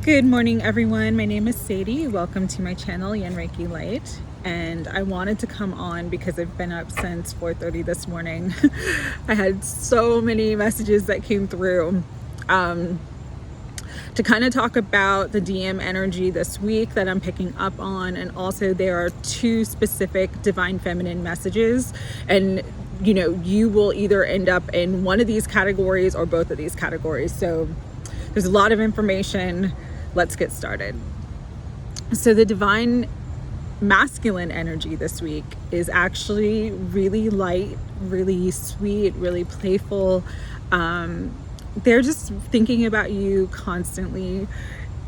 Good morning, everyone. My name is Sadie. Welcome to my channel, YinReikiLight. And I wanted to come on because I've been up since 4:30 this morning. I had so many messages that came through to kind of talk about the DM energy this week that I'm picking up on. And also there are two specific divine feminine messages. And you will either end up in one of these categories or both of these categories. So there's a lot of information. Let's get started. So the divine masculine energy this week is actually really light, really sweet, really playful. They're just thinking about you constantly.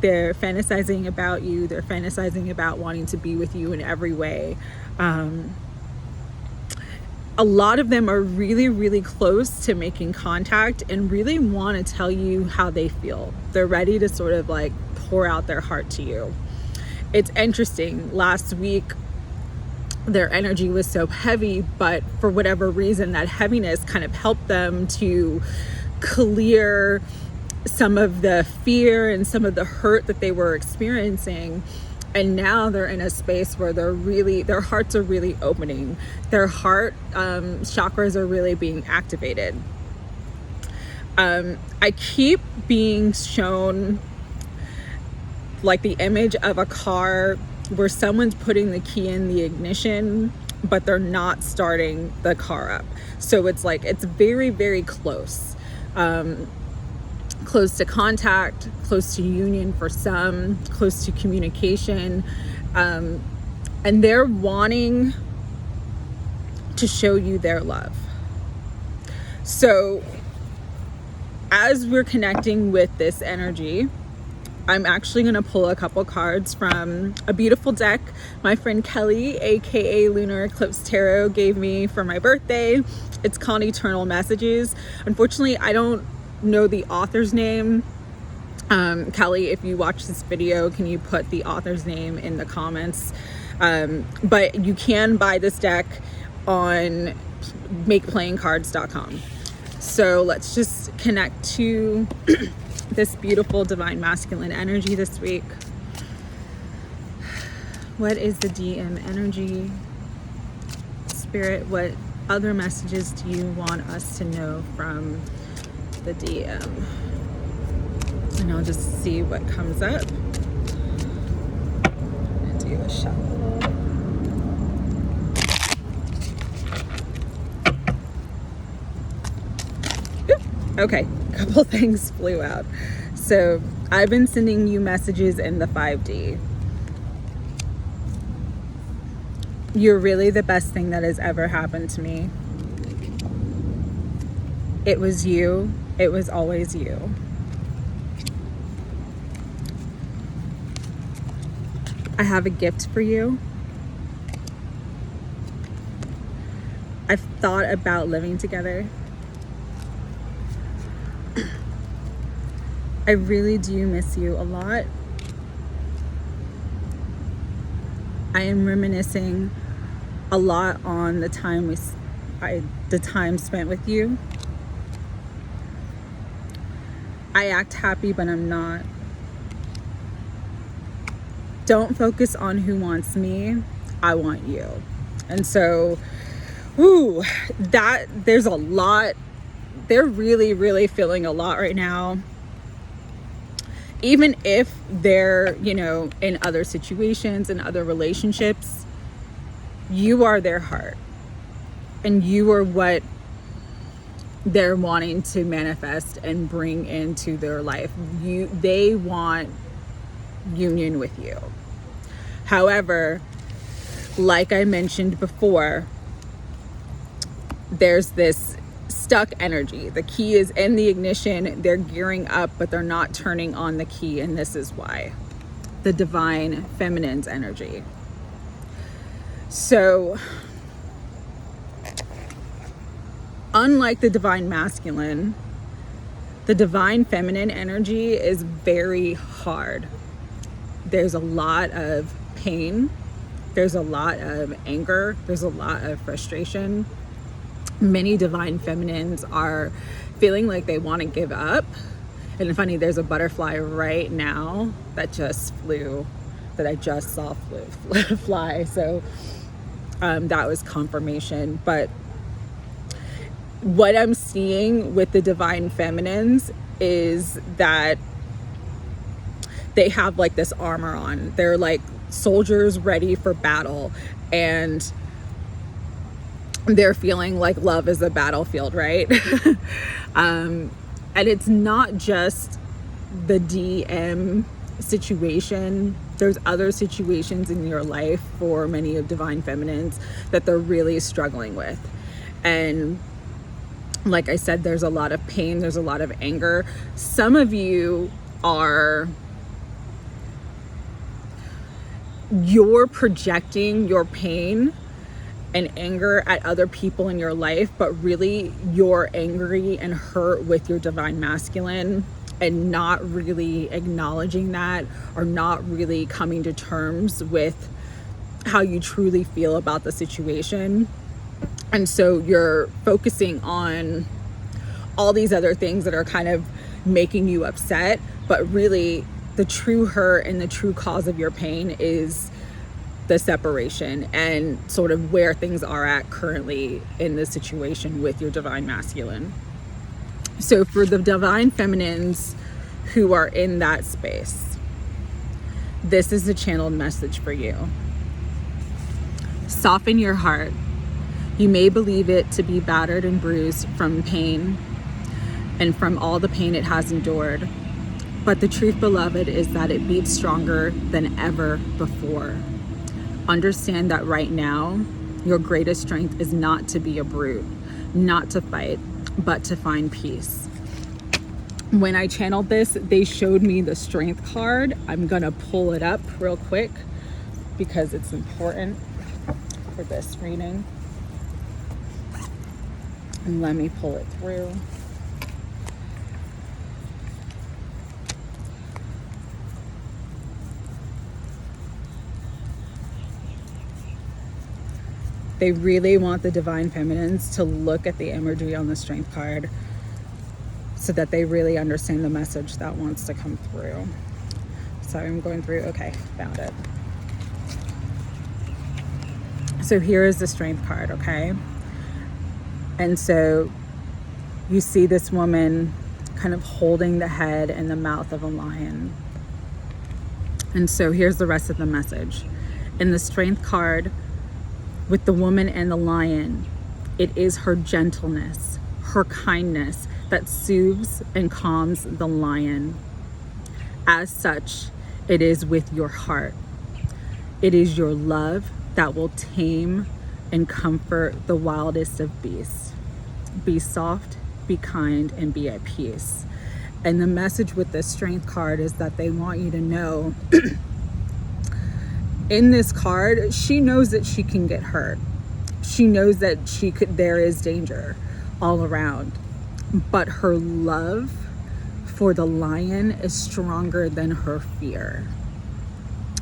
They're fantasizing about you. They're fantasizing about wanting to be with you in every way. A lot of them are really, really close to making contact and really want to tell you how they feel. They're ready to sort of like pour out their heart to you. It's interesting. Last week, their energy was so heavy, but for whatever reason, that heaviness kind of helped them to clear some of the fear and some of the hurt that they were experiencing. And now they're in a space where their hearts are really opening. Their heart chakras are really being activated. I keep being shown like the image of a car where someone's putting the key in the ignition, but they're not starting the car up. So it's very, very close. Close to contact, close to union for some, close to communication. And they're wanting to show you their love. So as we're connecting with this energy, I'm actually going to pull a couple cards from a beautiful deck my friend Kelly, aka Lunar Eclipse Tarot, gave me for my birthday. It's called Eternal Messages. Unfortunately, I don't know the author's name. Kelly, if you watch this video, can you put the author's name in the comments? But you can buy this deck on makeplayingcards.com. So let's just connect to this beautiful divine masculine energy this week. What is the DM energy? Spirit, what other messages do you want us to know from the DM? And I'll just see what comes up. I'm gonna do a shuffle. Okay, a couple things flew out. So I've been sending you messages in the 5D. You're really the best thing that has ever happened to me. It was you. It was always you. I have a gift for you. I've thought about living together. I really do miss you a lot. I am reminiscing a lot on the time spent with you. I act happy, but I'm not. Don't focus on who wants me. I want you. And so, there's a lot. They're really, really feeling a lot right now. Even if they're, in other situations and other relationships, you are their heart. And you are what they're wanting to manifest and bring into their life. They want union with you. However, like I mentioned before, there's this stuck energy. The key is in the ignition. They're gearing up, but they're not turning on the key. And this is why. The divine feminine's energy. So, unlike the divine masculine, the divine feminine energy is very hard. There's a lot of pain. There's a lot of anger. There's a lot of frustration. Many divine feminines are feeling like they want to give up And funny, there's a butterfly right now that just flew, that I just saw fly. So that was confirmation. But what I'm seeing with the divine feminines is that they have like this armor on. They're like soldiers ready for battle, and they're feeling like love is a battlefield, right? And it's not just the DM situation. There's other situations in your life for many of divine feminines that they're really struggling with. And like I said, there's a lot of pain, there's a lot of anger. Some of you you're projecting your pain and anger at other people in your life, but really you're angry and hurt with your divine masculine and not really acknowledging that, or not really coming to terms with how you truly feel about the situation. And so you're focusing on all these other things that are kind of making you upset, but really the true hurt and the true cause of your pain is the separation and sort of where things are at currently in the situation with your divine masculine. So for the divine feminines who are in that space, this is the channeled message for you. Soften your heart. You may believe it to be battered and bruised from pain and from all the pain it has endured. But the truth, beloved, is that it beats stronger than ever before. Understand that right now, your greatest strength is not to be a brute, not to fight, but to find peace. When I channeled this, they showed me the strength card. I'm gonna pull it up real quick because it's important for this reading. And let me pull it through. They really want the divine feminines to look at the imagery on the strength card so that they really understand the message that wants to come through. So I'm going through, okay, found it. So here is the strength card, okay? And so you see this woman kind of holding the head and the mouth of a lion. And so here's the rest of the message. In the strength card, with the woman and the lion, it is her gentleness, her kindness that soothes and calms the lion. As such, it is with your heart. It is your love that will tame and comfort the wildest of beasts. Be soft, be kind, and be at peace. And the message with this strength card is that they want you to know in this card, she knows that she can get hurt. She knows that there is danger all around, but her love for the lion is stronger than her fear.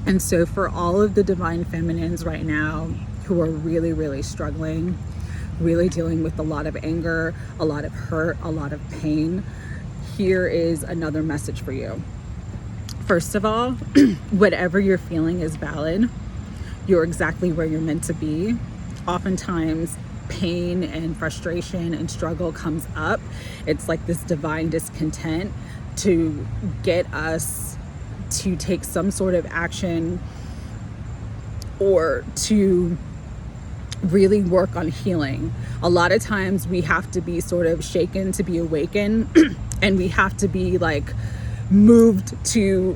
And so for all of the divine feminines right now who are really, really struggling, really dealing with a lot of anger, a lot of hurt, a lot of pain, here is another message for you. First of all, whatever you're feeling is valid. You're exactly where you're meant to be. Oftentimes, pain and frustration and struggle comes up. It's like this divine discontent to get us to take some sort of action or to really work on healing. A lot of times we have to be sort of shaken to be awakened and we have to be like moved to,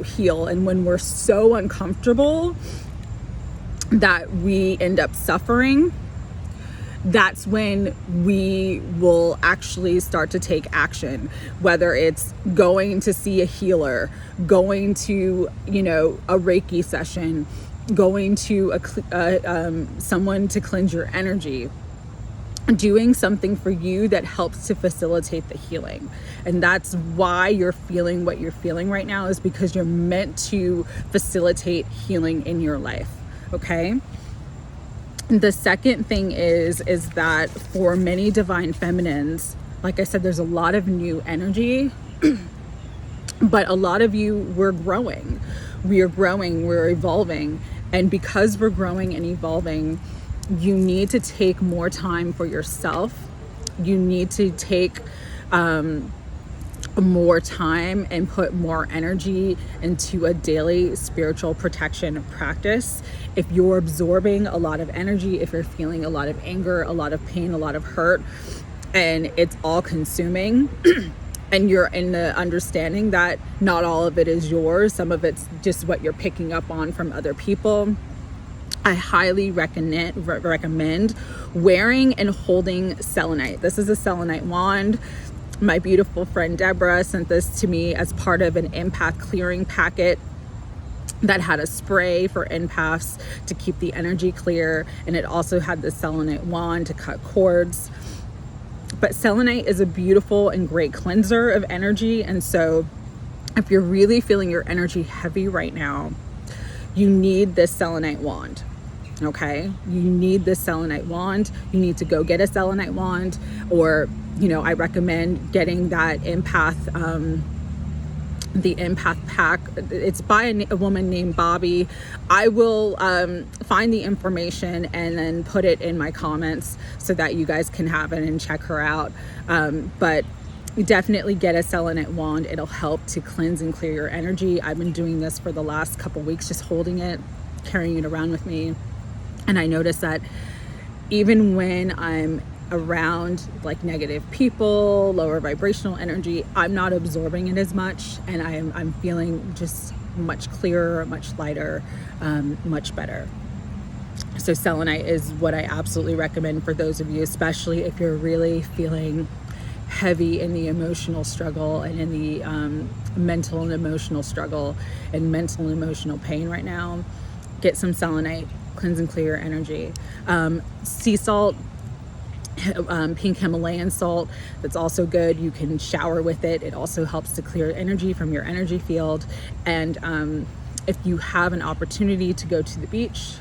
heal. And when we're so uncomfortable that we end up suffering, that's when we will actually start to take action, whether it's going to see a healer, going to, a Reiki session, going to someone to cleanse your energy, doing something for you that helps to facilitate the healing. And that's why you're feeling what you're feeling right now, is because you're meant to facilitate healing in your life. Okay. The second thing is that for many divine feminines, like I said, there's a lot of new energy But a lot of you, we're growing, we're evolving. And because we're growing and evolving, you need to take more time for yourself. You need to take more time and put more energy into a daily spiritual protection practice. If you're absorbing a lot of energy, if you're feeling a lot of anger, a lot of pain, a lot of hurt, and it's all consuming, and you're in the understanding that not all of it is yours, some of it's just what you're picking up on from other people, I highly recommend wearing and holding selenite. This is a selenite wand. My beautiful friend Deborah sent this to me as part of an empath clearing packet that had a spray for empaths to keep the energy clear, and it also had the selenite wand to cut cords. But selenite is a beautiful and great cleanser of energy, and so if you're really feeling your energy heavy right now, you need this selenite wand. Okay, you need this selenite wand. You need to go get a selenite wand, or I recommend getting that empath, the empath pack. It's by a woman named Bobby. I will find the information and then put it in my comments so that you guys can have it and check her out. But definitely get a selenite wand. It'll help to cleanse and clear your energy. I've been doing this for the last couple weeks, just holding it, carrying it around with me. And I noticed that even when I'm around like negative people, lower vibrational energy, I'm not absorbing it as much, and I'm feeling just much clearer, much lighter, much better. So selenite is what I absolutely recommend for those of you, especially if you're really feeling heavy in the emotional struggle and in the mental and emotional struggle and mental and emotional pain right now. Get some selenite, cleanse and clear your energy. Sea salt, pink Himalayan salt, that's also good. You can shower with it. It also helps to clear energy from your energy field. And if you have an opportunity to go to the beach,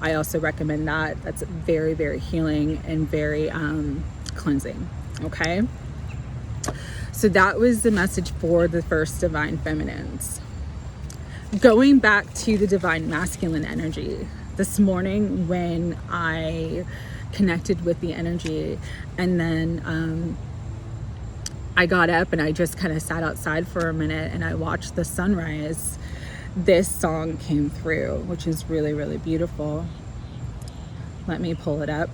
I also recommend that. That's very, very healing and very cleansing. Okay, so that was the message for the first divine feminines. Going back to the divine masculine energy, this morning when I connected with the energy, and then I got up and I just kind of sat outside for a minute and I watched the sunrise, this song came through, which is really, really beautiful. Let me pull it up.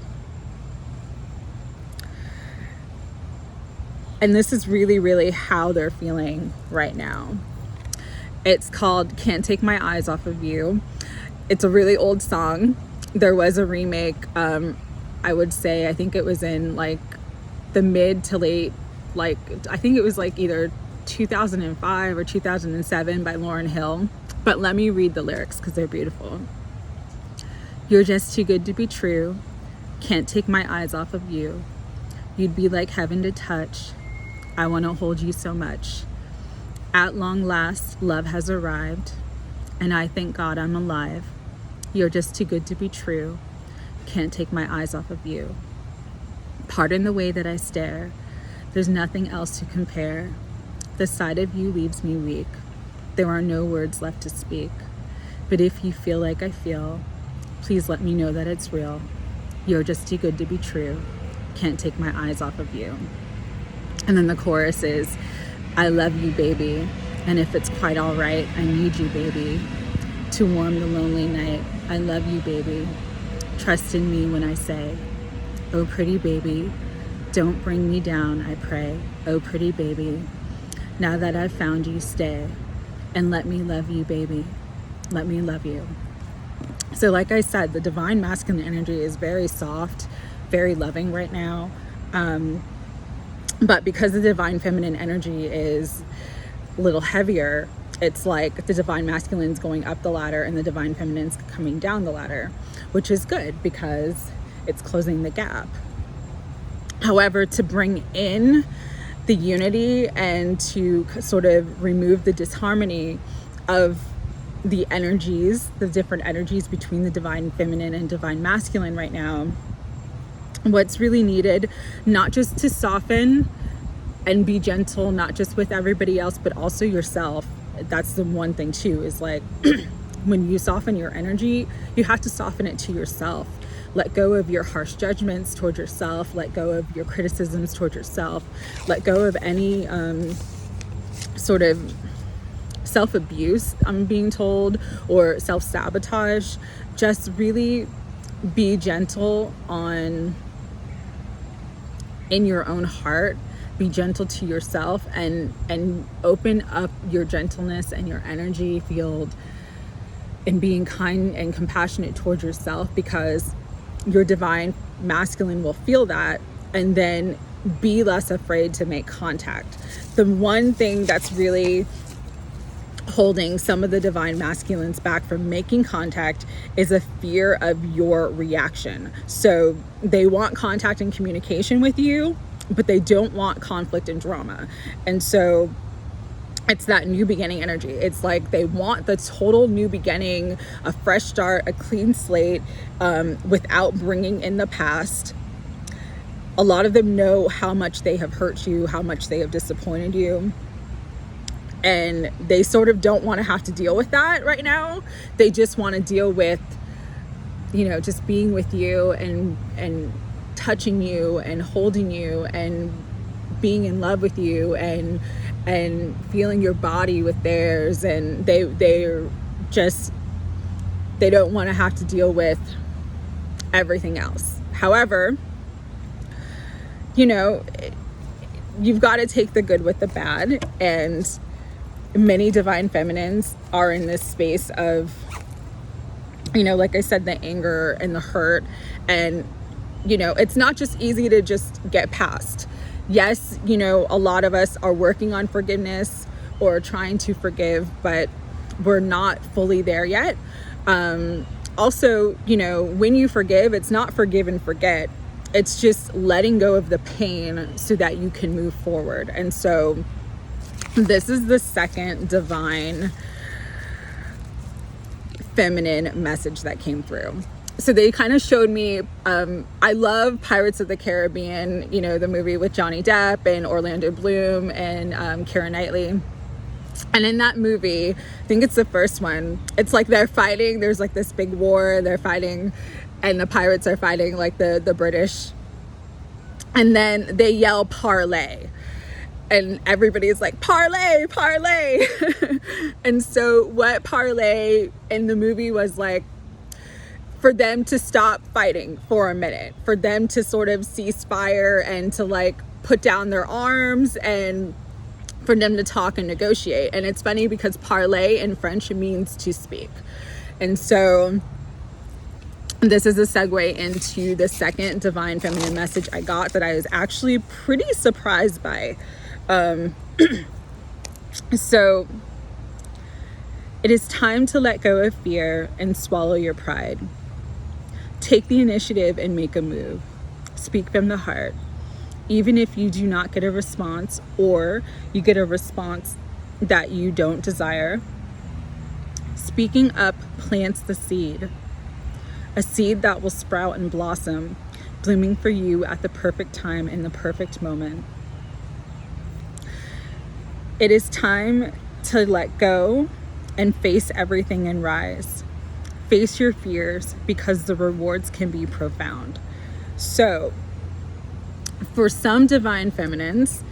And this is really, really how they're feeling right now. It's called Can't Take My Eyes Off of You. It's a really old song. There was a remake, I would say, I think it was in like the mid to late, like I think it was like either 2005 or 2007 by Lauryn Hill. But let me read the lyrics because they're beautiful. You're just too good to be true. Can't take my eyes off of you. You'd be like heaven to touch. I want to hold you so much. At long last, love has arrived, and I thank God I'm alive. You're just too good to be true. Can't take my eyes off of you. Pardon the way that I stare. There's nothing else to compare. The sight of you leaves me weak. There are no words left to speak. But if you feel like I feel, please let me know that it's real. You're just too good to be true. Can't take my eyes off of you. And then the chorus is, I love you, baby. And if it's quite all right, I need you, baby. To warm the lonely night, I love you, baby. Trust in me when I say, oh, pretty baby, don't bring me down, I pray. Oh, pretty baby, now that I've found you, stay. And let me love you, baby. Let me love you. So like I said, the divine masculine energy is very soft, very loving right now. But because the divine feminine energy is a little heavier, it's like the divine masculine's going up the ladder and the divine feminine's coming down the ladder, which is good because it's closing the gap. However, to bring in the unity and to sort of remove the disharmony of the energies, the different energies between the divine feminine and divine masculine right now, what's really needed, not just to soften and be gentle, not just with everybody else, but also yourself. That's the one thing too, is like when you soften your energy, you have to soften it to yourself. Let go of your harsh judgments towards yourself. Let go of your criticisms towards yourself. Let go of any sort of self-abuse, I'm being told, or self-sabotage. Just really be gentle in your own heart. Be gentle to yourself, and open up your gentleness and your energy field, and being kind and compassionate towards yourself, because your divine masculine will feel that, and then be less afraid to make contact. The one thing that's really holding some of the divine masculines back from making contact is a fear of your reaction. So they want contact and communication with you, but they don't want conflict and drama. And so it's that new beginning energy. It's like they want the total new beginning, a fresh start, a clean slate, without bringing in the past. A lot of them know how much they have hurt you, how much they have disappointed you. And they sort of don't want to have to deal with that right now. They just want to deal with, just being with you and touching you and holding you and being in love with you and feeling your body with theirs. And they don't want to have to deal with everything else. However, you've got to take the good with the bad, and many divine feminines are in this space of, like I said, the anger and the hurt. And, it's not just easy to just get past. Yes, a lot of us are working on forgiveness or trying to forgive, but we're not fully there yet. Also, when you forgive, it's not forgive and forget. It's just letting go of the pain so that you can move forward. And so this is the second divine feminine message that came through. So they kind of showed me, I love Pirates of the Caribbean, the movie with Johnny Depp and Orlando Bloom and Keira Knightley. And in that movie, I think it's the first one, it's like they're fighting, there's like this big war, they're fighting, and the pirates are fighting like the British. And then they yell parlay. And everybody's like, parlay, parlay. And so what parlay in the movie was like, for them to stop fighting for a minute, for them to sort of cease fire and to like put down their arms, and for them to talk and negotiate. And it's funny because parlay in French means to speak. And so this is a segue into the second divine feminine message I got that I was actually pretty surprised by. So it is time to let go of fear and swallow your pride. Take the initiative and make a move. Speak from the heart. Even if you do not get a response, or you get a response that you don't desire, speaking up plants the seed. A seed that will sprout and blossom, blooming for you at the perfect time in the perfect moment. It is time to let go and face everything and rise. Face your fears, because the rewards can be profound. So, for some divine feminines,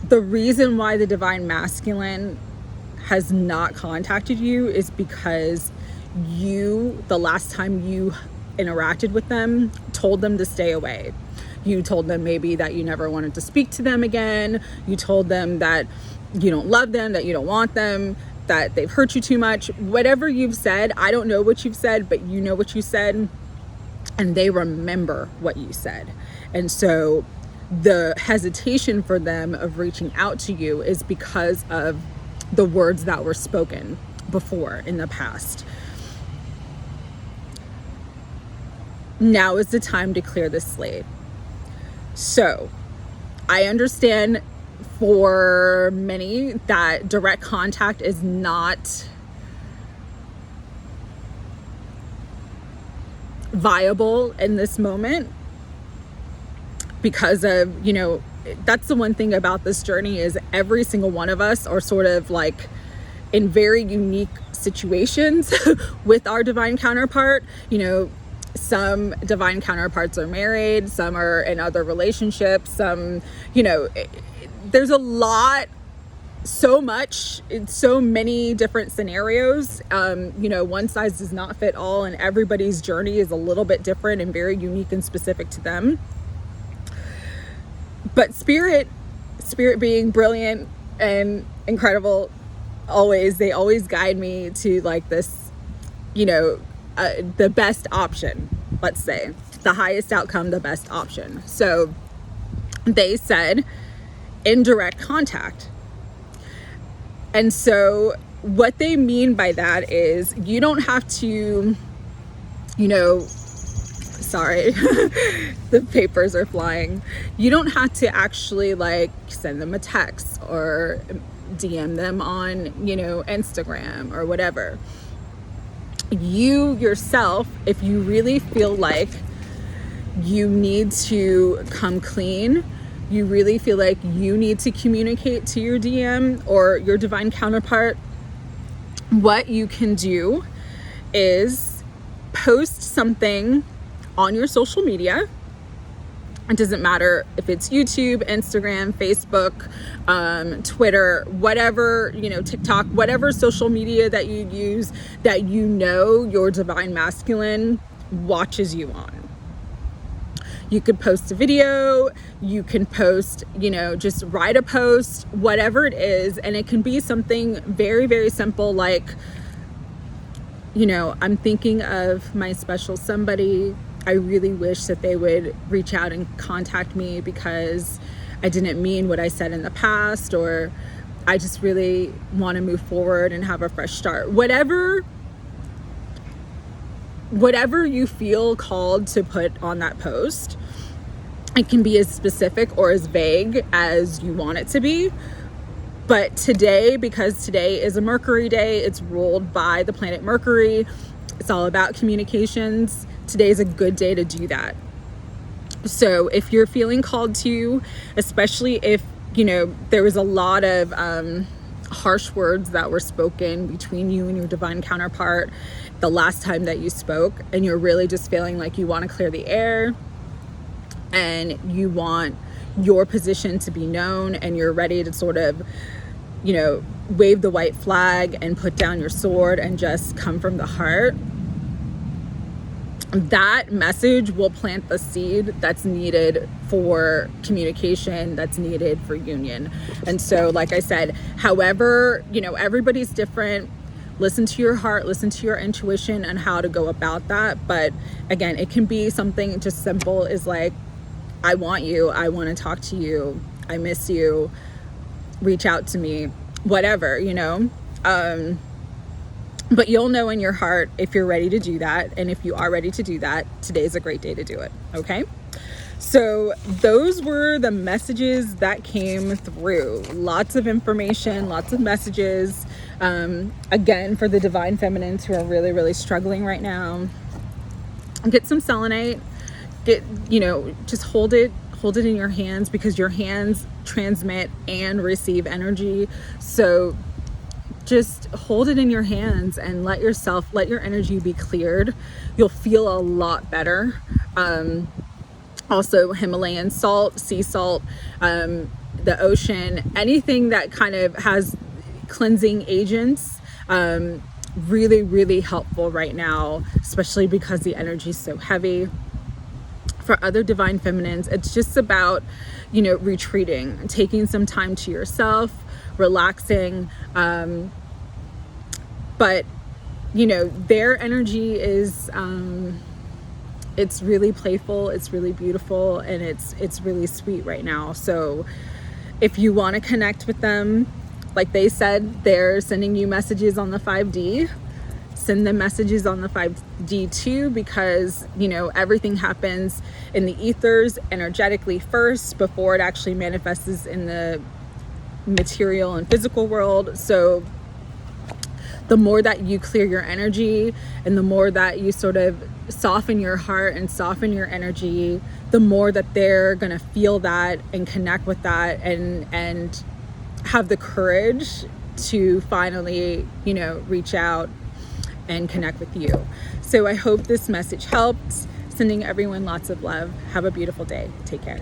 the reason why the divine masculine has not contacted you is because you, the last time you interacted with them, told them to stay away. You told them maybe that you never wanted to speak to them again. You told them that you don't love them, that you don't want them, that they've hurt you too much. Whatever you've said, I don't know what you've said, but you know what you said, and they remember what you said. And so the hesitation for them of reaching out to you is because of the words that were spoken before in the past. Now is the time to clear the slate. So I understand for many that direct contact is not viable in this moment because of, that's the one thing about this journey, is every single one of us are sort of like in very unique situations with our divine counterpart. You know, some divine counterparts are married, some are in other relationships, some, you know, there's a lot, so much, so many different scenarios. You know, one size does not fit all, and everybody's journey is a little bit different and very unique and specific to them. But spirit being brilliant and incredible, they always guide me to like this, you know, the best option, let's say, the highest outcome, the best option. So they said indirect contact. And so what they mean by that is you don't have to, you know, sorry, the papers are flying. You don't have to actually like send them a text or DM them on, you know, Instagram or whatever. You yourself, if you really feel like you need to come clean, you really feel like you need to communicate to your DM or your divine counterpart, what you can do is post something on your social media. It doesn't matter if it's YouTube, Instagram, Facebook, Twitter, whatever, you know, TikTok, whatever social media that you use that you know your divine masculine watches you on. You could post a video, you can post, you know, just write a post, whatever it is. And it can be something very, very simple, like, you know, I'm thinking of my special somebody. I really wish that they would reach out and contact me because I didn't mean what I said in the past, or I just really want to move forward and have a fresh start. Whatever you feel called to put on that post, it can be as specific or as vague as you want it to be. But today, because today is a Mercury day, it's ruled by the planet Mercury. It's all about communications. Today is a good day to do that. So if you're feeling called to, especially if, you know, there was a lot of harsh words that were spoken between you and your divine counterpart the last time that you spoke, and you're really just feeling like you want to clear the air and you want your position to be known, and you're ready to sort of, you know, wave the white flag and put down your sword and just come from the heart, that message will plant the seed that's needed for communication, that's needed for union. And so, like I said, however, you know, everybody's different. Listen to your heart, listen to your intuition and how to go about that. But again, it can be something just simple as like, I want you, I want to talk to you, I miss you, reach out to me, whatever, you know. But you'll know in your heart if you're ready to do that. And if you are ready to do that, today's a great day to do it. Okay. So those were the messages that came through. Lots of information, lots of messages. Again, for the divine feminines who are really, really struggling right now, get some selenite, just hold it in your hands, because your hands transmit and receive energy. So just hold it in your hands and let your energy be cleared. You'll feel a lot better. Also Himalayan salt, sea salt, the ocean, anything that kind of has cleansing agents, really, really helpful right now, especially because the energy is so heavy. For other divine feminines, it's just about, you know, retreating, taking some time to yourself, relaxing. But, you know, their energy is, it's really playful, it's really beautiful, and it's really sweet right now. So if you want to connect with them, like they said, they're sending you messages on the 5D. Send them messages on the 5D too, because, you know, everything happens in the ethers energetically first before it actually manifests in the material and physical world. So the more that you clear your energy and the more that you sort of soften your heart and soften your energy, the more that they're going to feel that and connect with that and have the courage to finally, you know, reach out and connect with you. So I hope this message helped. Sending everyone lots of love. Have a beautiful day. Take care.